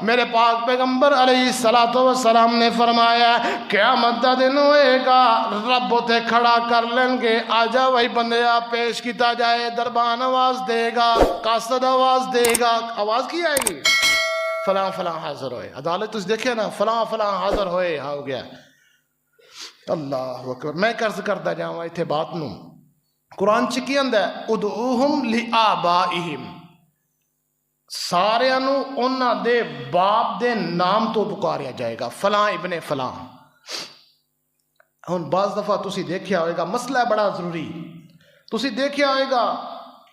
میرے پاک پیغمبر علیہ الصلوۃ والسلام نے فرمایا قیامت دا دن ہوئے گا رب تے کھڑا کر لیں گے آ جا وہی بندیا پیش کیتا جائے دربان آواز دے گا قاصد آواز دے گا آواز کی آئے گی فلاں فلاں حاضر ہوئے عدالت تُس دیکھے نا فلاں فلاں حاضر ہوئے ہو گیا اللہ اکبر میں قرض کرتا جاؤں ایتھے بات نوں قرآن چ کی آندا ہے ادعوہم لآبائہم سارے انہاں دے باپ دے نام تو پکاریا جائے گا فلاں ابن فلاں ہن بعض دفعہ تسی دیکھیا ہوئے گا مسئلہ ہے بڑا ضروری تسی دیکھیا ہوئے گا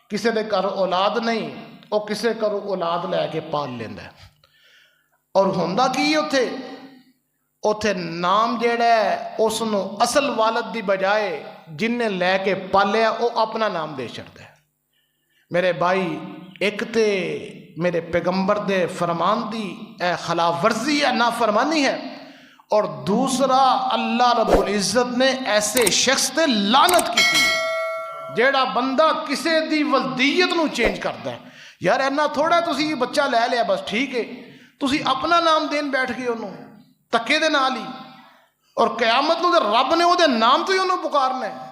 کسے دے گھر اولاد نہیں او کسے گھر اولاد لے کے پال لیندا ہے اور ہوندا کی اوتھے نام جیڑا ہے اس نو اصل والد دی بجائے جن نے لے کے پالیا او اپنا نام دے چھڑدا ہے میرے بھائی ایک تے میرے پیغمبر دے فرمان دی اے خلاف ورزی ہے نافرمانی ہے اور دوسرا اللہ رب العزت نے ایسے شخص تے لعنت کی تھی جیڑا بندہ کسے دی ولدیت نو چینج کردا ہے یار اینا تھوڑا تسی بچہ لے لیا بس ٹھیک ہے تسی اپنا نام دین بیٹھ گئے انہوں تکے دے نال ہی اور قیامت نو دے رب نے او دے نام تو ہی انہوں پکارنا ہے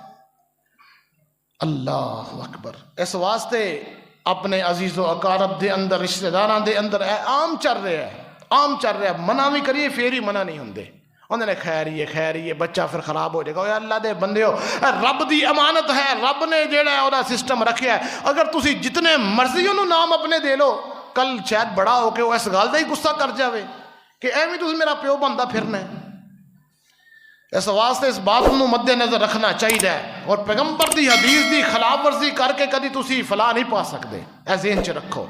اللہ اکبر اس واسطے اپنے عزیز و اقارب دے اندر رشتہ داراں دے اندر اے عام چل رہا ہے منع بھی کریے پھر ہی منع نہیں ہوندے انہوں نے خیر یہ بچہ پھر خراب ہو جائے گا اے اللہ دے بندے ہو رب دی امانت ہے رب نے جیڑا ہے اودا سسٹم رکھیا ہے اگر تسی جتنے مرضی انہوں نام اپنے دے لو کل شاید بڑا ہو کے وہ اس گل دا ہی غصہ کر جاوے کہ ایویں تسی میرا پیو بندا پھرنا ہے اس واسطے اس بات نو مد نظر رکھنا چاہیے اور پیغمبر دی حدیث دی خلاف ورزی کر کے کدی تسی فلاح نہیں پا سکتے اے ذہن چ رکھو